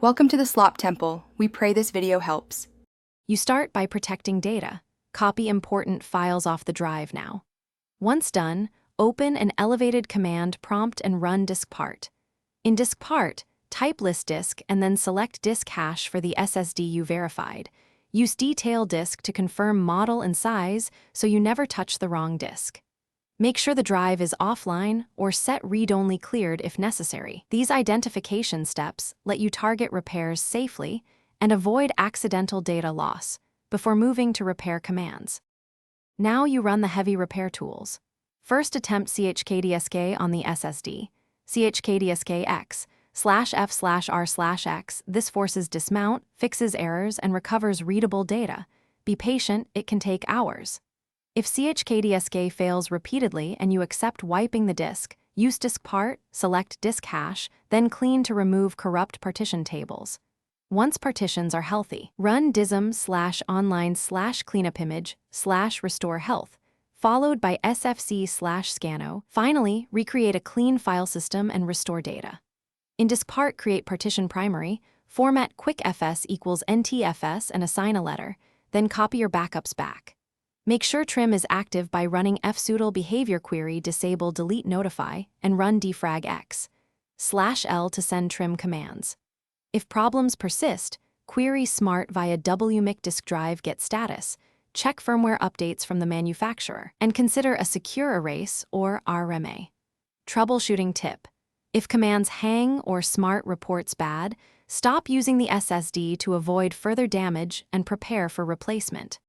Welcome to the Slop Temple. We pray this video helps. You start by protecting data. Copy important files off the drive now. Once done, open an elevated command prompt and run diskpart. In diskpart, type list disk and then select disk hash for the SSD you verified. Use detail disk to confirm model and size so you never touch the wrong disk. Make sure the drive is offline or set read-only cleared if necessary. These identification steps let you target repairs safely and avoid accidental data loss before moving to repair commands. Now you run the heavy repair tools. First, attempt chkdsk on the SSD. chkdsk x /f/r/x. This forces dismount, fixes errors, and recovers readable data. Be patient, it can take hours. If chkdsk fails repeatedly and you accept wiping the disk, use diskpart, select disk hash, then clean to remove corrupt partition tables. Once partitions are healthy, run dism/online/cleanupimage/restore health, followed by sfc/scano. Finally, recreate a clean file system and restore data. In diskpart, create partition primary, format quickfs equals ntfs and assign a letter, then copy your backups back. Make sure trim is active by running fsutil behavior query disable delete notify and run defrag x/l to send trim commands. If problems persist, query smart via wmic disk drive get status, check firmware updates from the manufacturer, and consider a secure erase or RMA. Troubleshooting tip: if commands hang or smart reports bad, stop using the SSD to avoid further damage and prepare for replacement.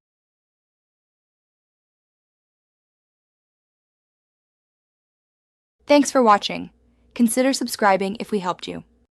Thanks for watching. Consider subscribing if we helped you.